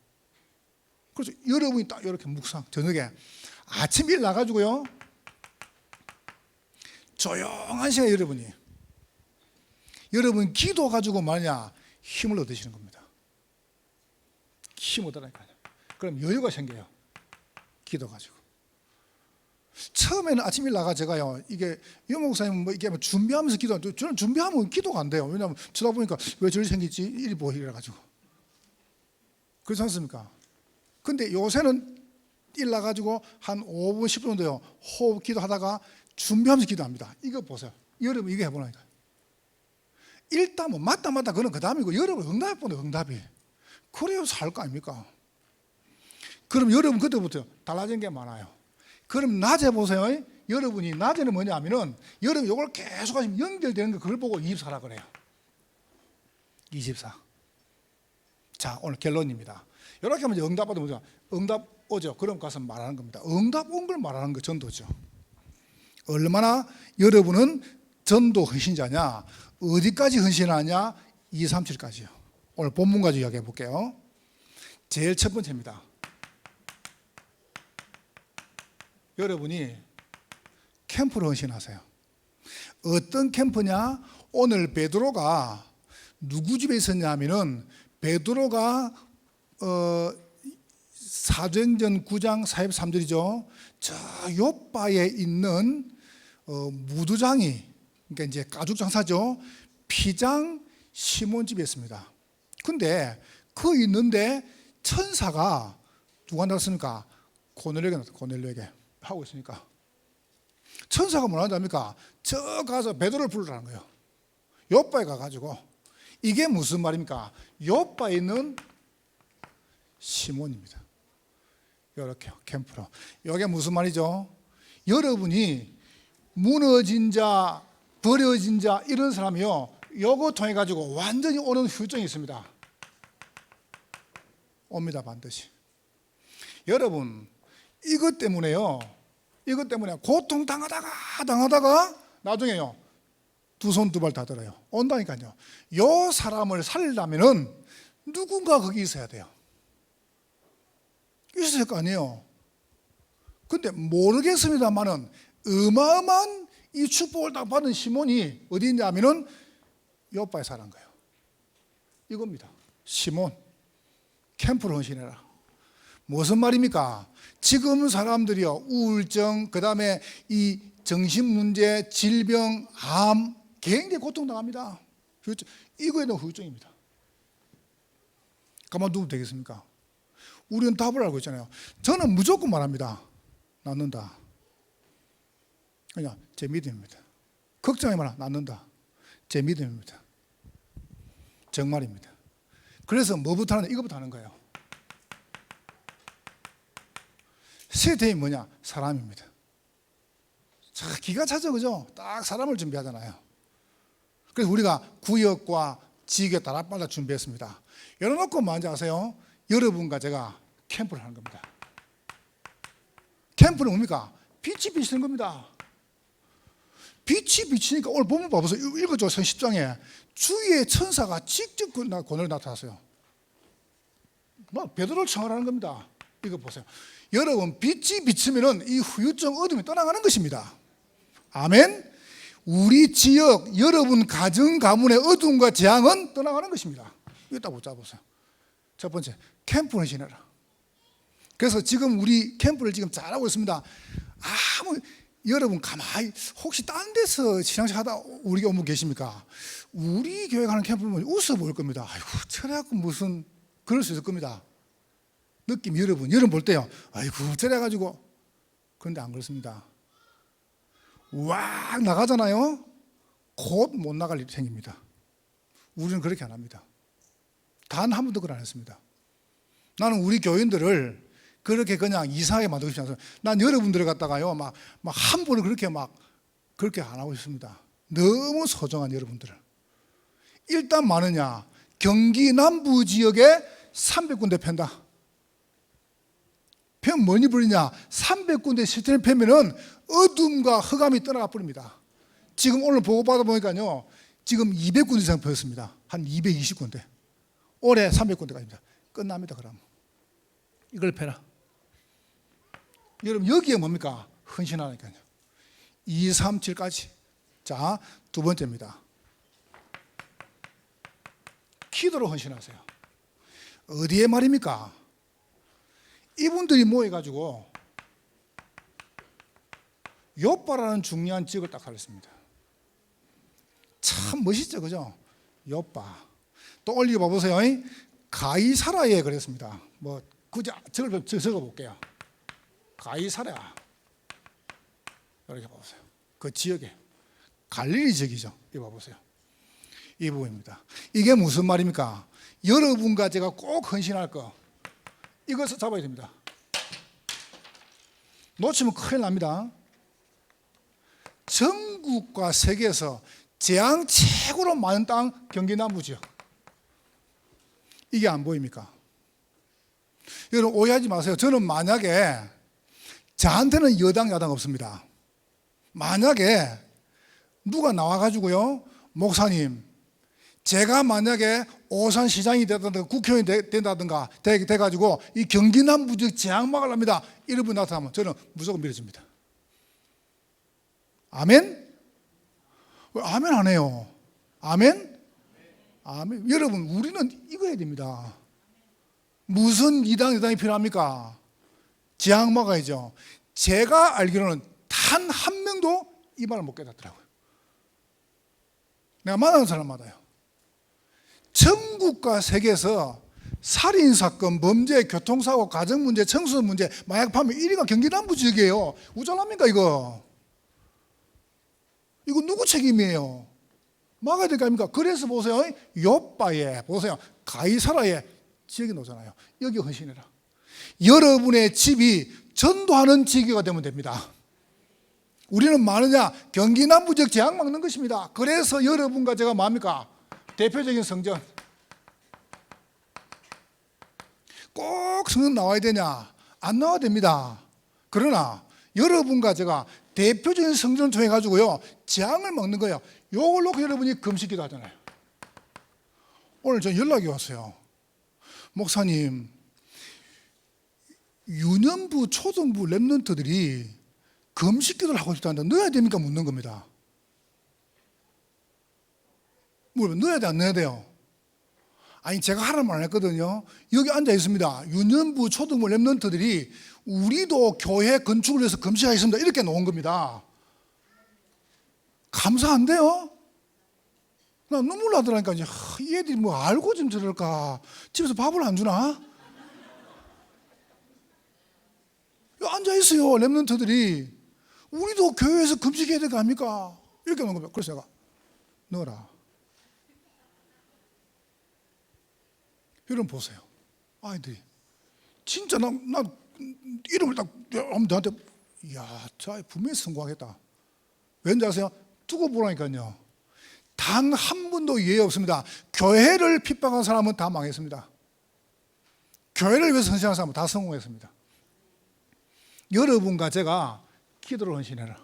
그래서 여러분이 딱 이렇게 묵상, 저녁에 아침 일 나가지고요, 조용한 시간에 여러분 기도 가지고 말이냐 힘을 얻으시는 겁니다. 힘 얻으라니까요. 그럼 여유가 생겨요. 기도 가지고. 처음에는 아침 일 나가 제가요, 이게 유 목사님 뭐 이게 준비하면서 기도, 저는 준비하면 기도가 안 돼요. 왜냐하면 쳐다보니까 왜 저리 생겼지 일이 뭐 이래가지고. 그렇지 않습니까? 근데 요새는 일 나가지고 한 5분 10분 정도요 호흡 기도하다가 준비하면서 기도합니다. 이거 보세요. 여러분 이거 해보라니까. 일단 뭐 맞다 그건 그 다음이고, 여러분 응답 보내. 응답이 그래야 살 거 아닙니까? 그럼 여러분 그때부터 달라진 게 많아요. 그럼 낮에 보세요. 여러분이 낮에는 뭐냐면은 여러분 이걸 계속 하시면 연결되는 거, 그걸 보고 24라 그래요. 24. 자, 오늘 결론입니다. 이렇게 하면 응답 받으면 뭐죠? 응답 오죠. 그럼 가서 말하는 겁니다. 응답 온 걸 말하는 거 전도죠. 얼마나 여러분은 전도 헌신자냐? 어디까지 헌신하냐? 237까지요. 오늘 본문 가지고 이야기해 볼게요. 제일 첫 번째입니다. 여러분이 캠프를 헌신하세요. 어떤 캠프냐? 오늘 베드로가 누구 집에 있었냐면은 베드로가 사도행전 9장 43절이죠. 저 요바에 있는 무두장이, 그러니까 이제 가죽 장사죠. 피장 시몬 집에 있습니다. 근데 그 있는데 천사가 누구한테 왔습니까? 고넬료에게 하고 있으니까 천사가 뭐라 합니까? 저 가서 베드로를 부르라는 거예요. 요바에 가가지고. 이게 무슨 말입니까? 요바에 있는 시몬입니다. 이렇게 캠프로. 이게 무슨 말이죠? 여러분이 무너진 자, 버려진 자 이런 사람이요, 요거 통해 가지고 완전히 오는 후유증이 있습니다. 옵니다, 반드시. 여러분, 이것 때문에 고통 당하다가 나중에요, 두 손 두 발 다 들어요. 온다니까요. 요 사람을 살리려면은 누군가 거기 있어야 돼요. 있을 거 아니에요. 근데 모르겠습니다만은 어마어마한 이 축복을 딱 받은 시몬이 어디 있냐면은 요바에 사는 거예요. 이겁니다. 시몬, 캠프를 헌신해라. 무슨 말입니까? 지금 사람들이요, 우울증, 그 다음에 이 정신문제, 질병, 암, 굉장히 고통당합니다. 이거에 대한 후유증입니다. 가만두면 되겠습니까? 우리는 답을 알고 있잖아요. 저는 무조건 말합니다. 낫는다. 그냥 제 믿음입니다. 걱정하지 마라. 낫는다. 제 믿음입니다. 정말입니다. 그래서 뭐부터 하는? 이거부터 하는 거예요. 세대이 뭐냐? 사람입니다. 자, 기가 차죠, 그죠? 딱 사람을 준비하잖아요. 그래서 우리가 구역과 지역에 따라마다 준비했습니다. 열어놓고 뭔지 아세요? 여러분과 제가 캠프를 하는 겁니다. 캠프는 뭡니까? 빛이 비치는 겁니다. 빛이 비치니까 오늘 본문 봐보세요. 읽어줘. 10장에 주위의 천사가 직접 고넬 나타났어요. 베드로를 청하라는 겁니다. 이거 보세요. 여러분, 빛이 비치면은 이 후유증, 어둠이 떠나가는 것입니다. 아멘. 우리 지역, 여러분 가정 가문의 어둠과 재앙은 떠나가는 것입니다. 이거 딱 붙잡으세요. 첫 번째, 캠프를 지내라. 그래서 지금 우리 캠프를 지금 잘하고 있습니다. 여러분 가만히 혹시 딴 데서 신앙생 하다 우리 교회 계십니까? 우리 교회 가는 캠프는 웃어 보일 겁니다. 아이고, 저래갖고 무슨, 그럴 수 있을 겁니다. 느낌, 여러분 볼 때요, 아이고 저래가지고. 그런데 안 그렇습니다. 왁 나가잖아요. 곧 못 나갈 일이 생깁니다. 우리는 그렇게 안 합니다. 단 한 번도 그걸 안 했습니다. 나는 우리 교인들을 그렇게 그냥 이상하게 만들고 싶지 않습니다. 난 여러분들을 갖다가요, 막 함부로 그렇게 안 하고 있습니다. 너무 소중한 여러분들을. 일단 많으냐? 경기 남부 지역에 300군데 팬다. 편 뭐니 부리냐? 300군데 실제로 펴면은 어둠과 흑암이 떠나가 버립니다. 지금 오늘 보고 받아보니까요, 지금 200군데 이상 펴졌습니다. 한 220군데. 올해 300군데까지입니다. 끝납니다. 그럼 이걸 패라. 여러분, 여기에 뭡니까? 헌신하니까요. 237까지. 자, 두 번째입니다. 기도로 헌신하세요. 어디에 말입니까? 이분들이 모여가지고 요바라는 중요한 지역을 딱 가렸습니다. 참 멋있죠, 그죠? 요바. 또 올리고 봐보세요. 가이사라에 그랬습니다. 뭐 굳이 적어볼게요. 가이사라. 이렇게 봐보세요. 그 지역에 갈릴리 지역이죠. 이거 봐보세요. 이 부분입니다. 이게 무슨 말입니까? 여러분과 제가 꼭 헌신할 거, 이것을 잡아야 됩니다. 놓치면 큰일 납니다. 전국과 세계에서 재앙 최고로 많은 땅, 경기 남부 지역. 이게 안 보입니까? 여러분 오해하지 마세요. 저는 만약에 저한테는 여당 야당 없습니다. 만약에 누가 나와가지고요, 목사님, 제가 만약에 오산시장이 된다든가 국회의원이 된다든가 돼가지고 이 경기 남부 지역 재앙 막으랍니다, 이런 분 나타나면 저는 무조건 밀어줍니다. 아멘? 왜 아멘 안 해요? 아멘? 아멘. 여러분, 우리는 이거 해야 됩니다. 무슨 이당이 필요합니까? 재앙 막아야죠. 제가 알기로는 단 한 명도 이 말을 못 깨닫더라고요. 내가 만나는 사람마다요. 전국과 세계에서 살인사건, 범죄, 교통사고, 가정문제, 청소문제, 마약 판매 1위가 경기 남부 지역이에요. 우절합니까 이거? 이거 누구 책임이에요? 막아야 될 거 아닙니까? 그래서 보세요, 욥바에 보세요, 가이사라의 지역이 나오잖아요. 여기 헌신해라. 여러분의 집이 전도하는 지역이 되면 됩니다. 우리는 많으냐? 경기 남부 지역 재앙 막는 것입니다. 그래서 여러분과 제가 뭡니까? 대표적인 성전. 꼭 성전 나와야 되냐? 안 나와야 됩니다. 그러나 여러분과 제가 대표적인 성전을 통해 가지고요, 재앙을 막는 거예요. 요걸 놓고 여러분이 금식기도 하잖아요. 오늘 저 연락이 왔어요. 목사님, 유년부, 초등부 랩런트들이 금식기도를 하고 싶다는데 넣어야 됩니까? 묻는 겁니다. 넣어야 돼, 안 넣어야 돼요? 아니, 제가 하라는 말 안 했거든요. 여기 앉아 있습니다. 유년부, 초등부 랩런트들이 우리도 교회 건축을 위해서 금식하겠습니다, 이렇게 놓은 겁니다. 감사 안 돼요? 나 눈물 나더라니까. 이 애들이 뭐 알고 좀 저럴까? 집에서 밥을 안 주나? 여기 앉아 있어요, 랩런트들이. 우리도 교회에서 금식해야 될 거 아닙니까? 이렇게 놓은 겁니다. 그래서 제가 넣어라. 여러분 보세요. 아이들이 진짜 나 이름을 딱 하면 나한테, 이야, 저 분명히 성공하겠다. 왠지 아세요? 두고 보라니까요. 단 한 분도 예외 없습니다. 교회를 핍박한 사람은 다 망했습니다. 교회를 위해서 헌신한 사람은 다 성공했습니다. 여러분과 제가 기도를 헌신해라.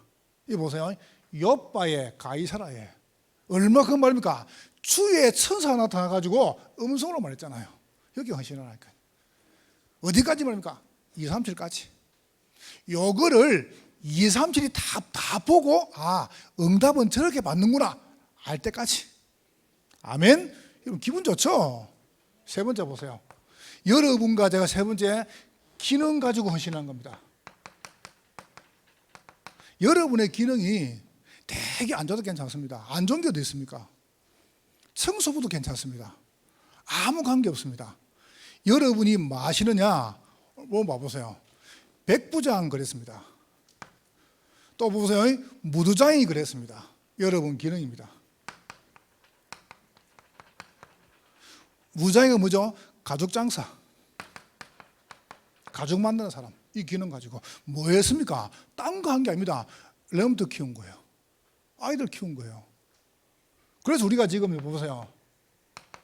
이 보세요. 욥바에 가이사라에 얼마큼 말입니까? 주의 천사가 나타나가지고 음성으로 말했잖아요. 여기 헌신하라니까. 어디까지 말입니까? 2, 3, 7까지. 요거를 2, 3, 7이 다 보고, 아, 응답은 저렇게 받는구나 알 때까지. 아멘? 여러분 기분 좋죠? 세 번째 보세요. 여러분과 제가 세 번째, 기능 가지고 헌신하는 겁니다. 여러분의 기능이 되게 안 좋아도 괜찮습니다. 안 좋은 게 어디 있습니까? 청소부도 괜찮습니다. 아무 관계 없습니다. 여러분이 뭐 하시느냐? 뭐 봐보세요. 백부장 그랬습니다. 또 보세요. 무두장이 그랬습니다. 여러분 기능입니다. 무장이가 뭐죠? 가죽 장사. 가죽 만드는 사람. 이 기능 가지고 뭐 했습니까? 딴 거 한 게 아닙니다. 렘트 키운 거예요. 아이들 키운 거예요. 그래서 우리가 지금 보세요.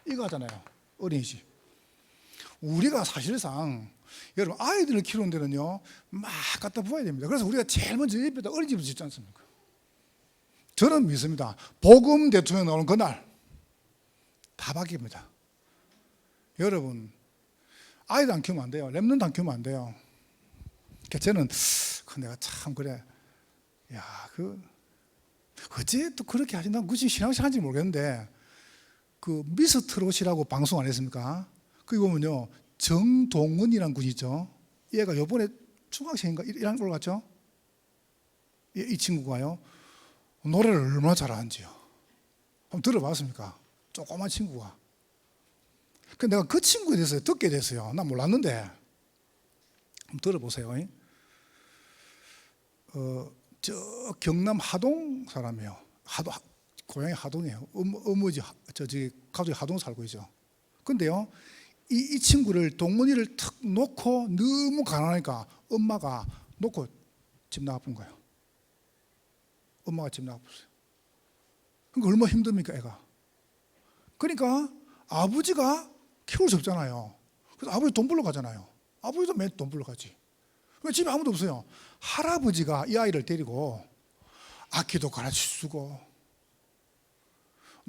이거 하잖아요. 어린이집. 우리가 사실상 여러분 아이들을 키우는 데는요, 막 갖다 부어야 됩니다. 그래서 우리가 제일 먼저 옆에다 어린이집을 짓지 않습니까? 저는 믿습니다. 복음 대통령 나오는 그날 다 바뀝니다. 여러분 아이들 안 키우면 안 돼요. 렘넌트 안 키우면 안 돼요. 저는 내가 참 그래, 야, 어째 또 그렇게 하지? 난 굳이 신앙생활인지 모르겠는데, 그 미스트롯이라고 방송 안 했습니까? 거기 보면요, 정동은이라는 분이 있죠. 얘가 요번에 중학생인가 1학년 올라갔죠? 이 친구가요, 노래를 얼마나 잘하는지요. 한번 들어봤습니까? 조그만 친구가. 근데 내가 그 친구에 대해서 듣게 됐어요. 난 몰랐는데. 한번 들어보세요. 저 경남 하동 사람이에요. 고향이 하동이에요. 어머니 저기 가족이 하동 살고 있죠. 근데요, 이 친구를 동문이를 탁 놓고 너무 가난하니까 엄마가 놓고 집 나가본 거예요. 엄마가 집 나가봤어요. 그러니까 얼마나 힘듭니까, 애가. 그러니까 아버지가 키울 수 없잖아요. 그래서 아버지 돈 벌러 가잖아요. 아버지도 매일 돈 벌러 가지. 그러니까 집에 아무도 없어요. 할아버지가 이 아이를 데리고 악기도 가르쳐주고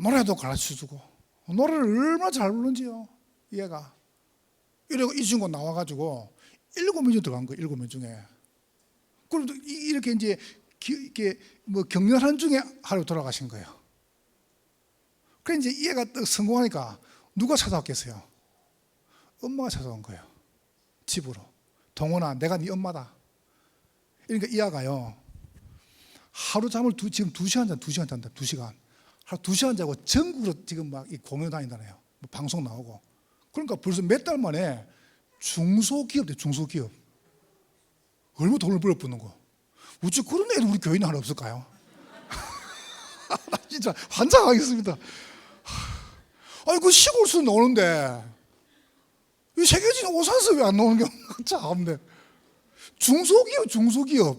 노래도 가르쳐주고 노래를 얼마나 잘 부르는지요. 얘가 이러고 이 친구 나와가지고 7명 들어간 거예요. 7명 중에. 그럼 이렇게 이제 이렇게 뭐 경연하는 중에 하루 돌아가신 거예요. 그래 이제 얘가 또 성공하니까 누가 찾아왔겠어요? 엄마가 찾아온 거예요. 집으로. 동원아, 내가 네 엄마다. 그러니까 이 아가요, 하루 잠을 지금 2시간 잔다. 2시간 잔다. 2시간. 하루 2시간 자고 전국으로 지금 막 공연 다닌다네요. 뭐 방송 나오고. 그러니까 벌써 몇 달 만에 중소기업 돼. 중소기업. 얼마 돈을 벌어붙는 거. 어째 그런 애들 우리 교회는 하나 없을까요? 나 진짜 환장하겠습니다. 아니 그 시골에서 나오는데 이 세계적인 오산서 왜 안 나오는 게 참네. 중소기업.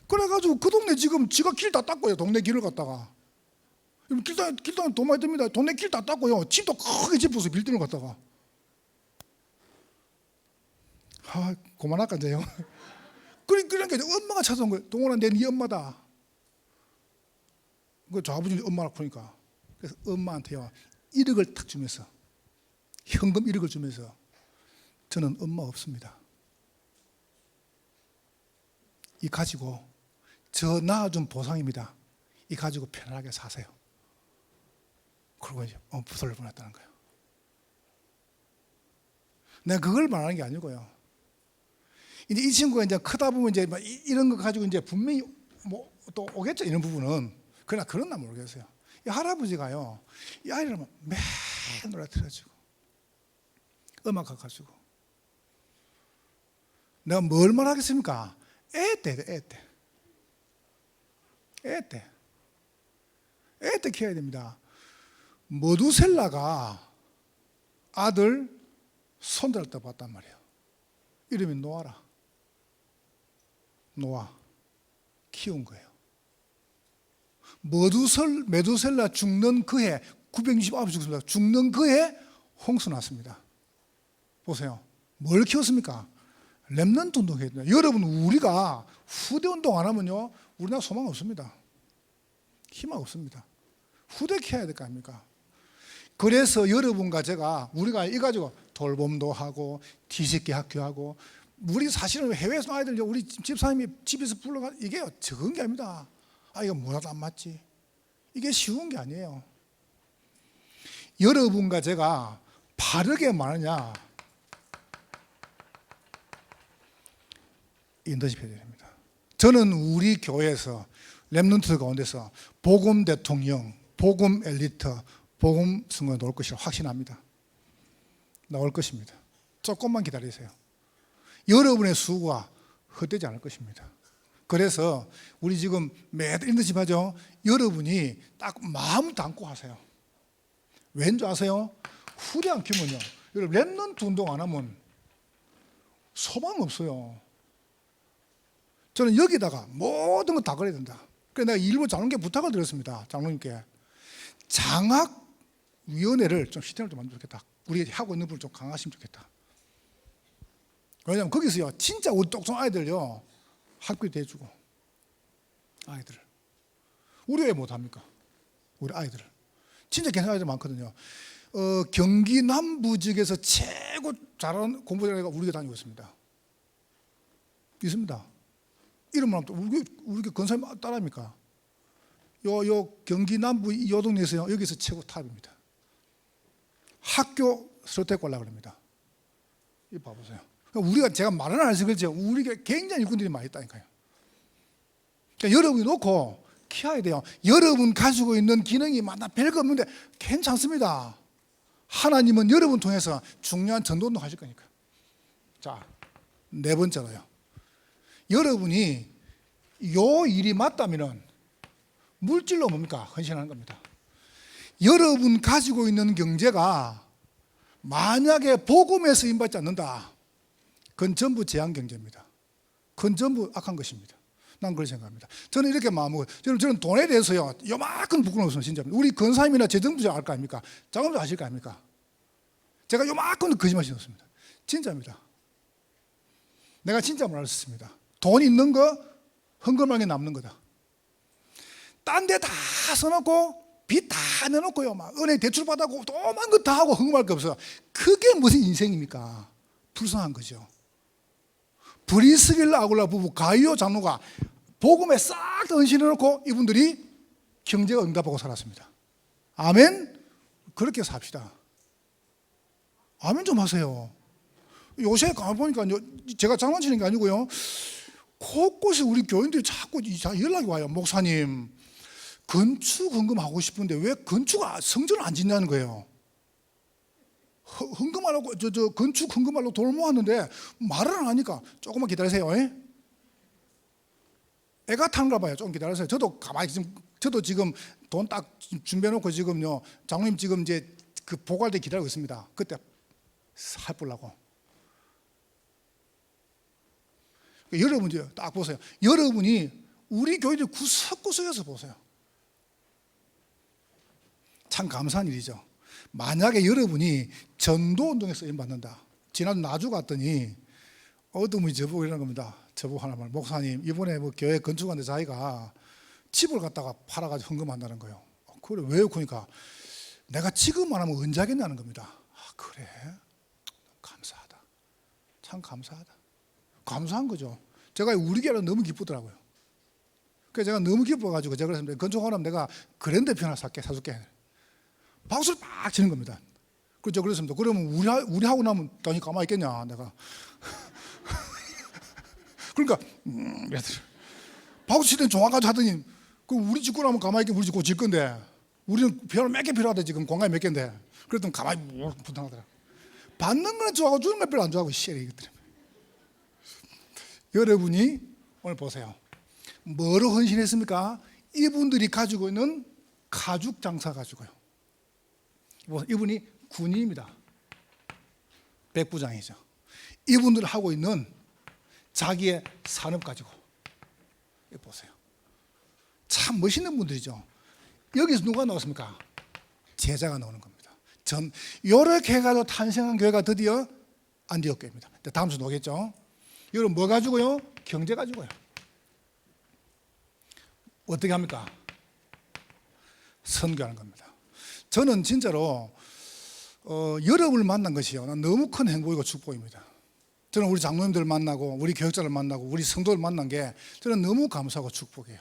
그래가지고 그 동네 지금 지가 길 다 닦고요. 동네 길을 갖다가 길당 돈 많이 듭니다. 동네 길 다 닦고요. 집도 크게 짓어서 빌딩을 갖다가 그만할까 이제요. 그러니까 엄마가 찾아온 거예요. 동원아, 내 네 엄마다. 그 저 아버지는 엄마라고 그러니까. 그래서 엄마한테요 1억을 탁 주면서 현금 1억을 주면서 저는 엄마 없습니다. 이 가지고 저 낳아준 보상입니다. 이 가지고 편안하게 사세요. 그러고 이제 부서를 보냈다는 거예요. 내가 그걸 말하는 게 아니고요. 이제 이 친구가 이제 크다 보면 이제 막 이런 거 가지고 이제 분명히 뭐 또 오겠죠. 이런 부분은. 그러나 그런 날 모르겠어요. 이 할아버지가요, 이 아이를 매일 노래 틀어주고 음악 가지고 내가 뭘 말하겠습니까? 애 때 키워야 됩니다. 머두셀라가 아들 손자를 때 봤단 말이에요. 이름이 노아라. 노아 키운 거예요. 메두셀라 죽는 그해 969 죽습니다. 죽는 그해 홍수 났습니다. 보세요. 뭘 키웠습니까? 렘넌트 운동해야 돼요. 여러분, 우리가 후대 운동 안 하면요 우리나라 소망 없습니다. 희망 없습니다. 후대 키워야 될 거 아닙니까? 그래서 여러분과 제가 우리가 이 가지고 돌봄도 하고 뒤집기 학교하고 우리 사실은 해외에서 아이들 우리 집사님이 집에서 불러가 이게 적은 게 아닙니다. 이거 뭐라도 안 맞지. 이게 쉬운 게 아니에요. 여러분과 제가 바르게 말하냐 인터십 해야 됩니다. 저는 우리 교회에서 렘넌트 가운데서 복음 대통령, 복음 엘리트, 복음 선거에 나올 것이라 확신합니다. 나올 것입니다. 조금만 기다리세요. 여러분의 수고가 헛되지 않을 것입니다. 그래서 우리 지금 매달 인터십 하죠. 여러분이 딱 마음 담고 하세요. 왠 줄 아세요? 후대 안 키우면요 여러분 렘넌트 운동 안 하면 소망 없어요. 저는 여기다가 모든 거 다 걸어야 된다. 그래서 내가 일부 장로님께 부탁을 드렸습니다. 장로님께 장학위원회를 좀 시스템을 좀 만들면 좋겠다. 우리 하고 있는 분을 좀 강화하시면 좋겠다. 왜냐하면 거기서요 진짜 우리 똑똑한 아이들요 학교 대주고 아이들을 우리 왜 못합니까? 우리 아이들을 진짜 괜찮은 아이들 많거든요. 경기 남부 지역에서 최고 잘하는 공부자가 우리가 다니고 있습니다. 이름만 하면 우리 건설님 따라합니까? 요 경기 남부 요 동네에서요 여기서 최고 탑입니다. 학교 선택 하려고 합니다. 이 봐보세요. 우리가 제가 말은 안 해서 그렇죠. 우리가 굉장히 일꾼들이 많이 있다니까요. 그러니까 여러분이 놓고 키워야 돼요. 여러분 가지고 있는 기능이 많아 별거 없는데 괜찮습니다. 하나님은 여러분 통해서 중요한 전도운동 하실 거니까. 자, 4번째로요. 여러분이 요 일이 맞다면은 물질로 뭡니까? 헌신하는 겁니다. 여러분 가지고 있는 경제가 만약에 복음에 쓰임받지 않는다. 그건 전부 제한 경제입니다. 그건 전부 악한 것입니다. 난 그렇게 생각합니다. 저는 이렇게 마음먹어요. 저는 돈에 대해서요 요만큼 부끄러워서 진짜입니다. 우리 건사님이나 재정부장 알 거 아닙니까? 장관도 아실 거 아닙니까? 제가 요만큼 거짓말 신었습니다. 진짜입니다. 내가 진짜 말했습니다. 돈 있는 거 헌금하게 남는 거다. 딴 데 다 써놓고 빚 다 내놓고요, 막 은행 대출 받아고 또만 것 다 하고 흥금할 게 없어. 그게 무슨 인생입니까? 불쌍한 거죠. 브리스길라 아굴라 부부 가이오 장로가 복음에 싹 다 헌신해놓고 이분들이 경제가 응답하고 살았습니다. 아멘. 그렇게 삽시다. 아멘 좀 하세요. 요새 가보니까요, 제가 장난치는 게 아니고요, 곳곳에 우리 교인들이 자꾸 연락이 와요. 목사님, 건축 헌금하고 싶은데 왜 성전을 안 짓냐는 거예요. 헌금하려고 건축 헌금하려고 돈 모았는데 말을 안 하니까 조금만 기다리세요. 애가 타는가 봐요. 조금 기다리세요. 저도 지금 돈 딱 준비해놓고 지금요, 장로님 지금 이제 그 보고할 때 기다리고 있습니다. 그때 살 뿌려고. 여러분이 딱 보세요. 여러분이 우리 교회들 구석구석에서 보세요. 참 감사한 일이죠. 만약에 여러분이 전도운동에 쓰임받는다. 지난주 나주 갔더니 어둠이 저보고 이러는 겁니다. 저보고 하나 말, 목사님 이번에 뭐 교회 건축하는데 자기가 집을 갖다가 팔아가지고 헌금한다는 거예요. 그래, 왜요? 그러니까 내가 지금만 하면 언제 하겠냐는 겁니다. 아, 그래? 감사하다. 참 감사하다. 감사한 거죠. 제가 우리 교회는 너무 기쁘더라고요. 그래서 제가 너무 기뻐가지고 제가 그랬습니다. 건축하려면 내가 그랜드 편 하나 사줄게. 박수를 막 치는 겁니다. 그렇죠. 그랬습니다. 그러면 우리 하고 나면 당연히 가만히 있겠냐, 내가. 그러니까 박수 치더니 종아가지고 하더니 그 우리 짓고 나면 가만히 있게 우리 짓고 질 건데 우리는 별 몇 개 필요하대. 지금 공간이 몇 개인데. 그랬더니 가만히 부탁하더라. 받는 건 좋아하고 주는 건 별로 안 좋아하고 씨래 이것들. 여러분이 오늘 보세요. 뭐로 헌신했습니까? 이분들이 가지고 있는 가죽 장사 가지고요. 이분이 군인입니다. 백부장이죠. 이분들 하고 있는 자기의 산업 가지고 보세요. 참 멋있는 분들이죠. 여기서 누가 나왔습니까? 제자가 나오는 겁니다. 이렇게 해가지고 탄생한 교회가 드디어 안디옥 교회입니다. 다음 주 오겠죠. 여러분 뭐 가지고요? 경제 가지고요. 어떻게 합니까? 선교하는 겁니다. 저는 진짜로 여러분을 만난 것이요, 난 너무 큰 행복이고 축복입니다. 저는 우리 장로님들 만나고 우리 교육자를 만나고 우리 성도를 만난 게 저는 너무 감사하고 축복이에요.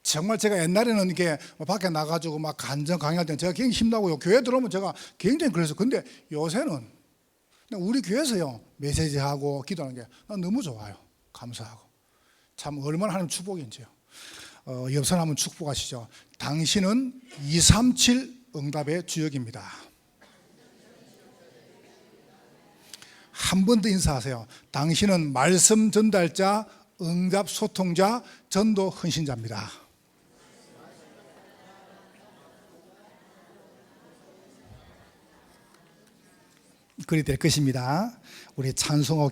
정말 제가 옛날에는 이렇게 밖에 나가지고 막 간증 강의할 때는 제가 굉장히 힘나고요, 교회 들어오면 제가 굉장히 그랬어요. 근데 요새는 우리 교회에서요 메시지하고 기도하는 게 난 너무 좋아요. 감사하고 참 얼마나 하나님 축복인지요. 옆 사람 한번 축복하시죠. 당신은 237 응답의 주역입니다. 한 번 더 인사하세요. 당신은 말씀 전달자, 응답 소통자, 전도 헌신자입니다. 그리 될 것입니다. 우리 찬송호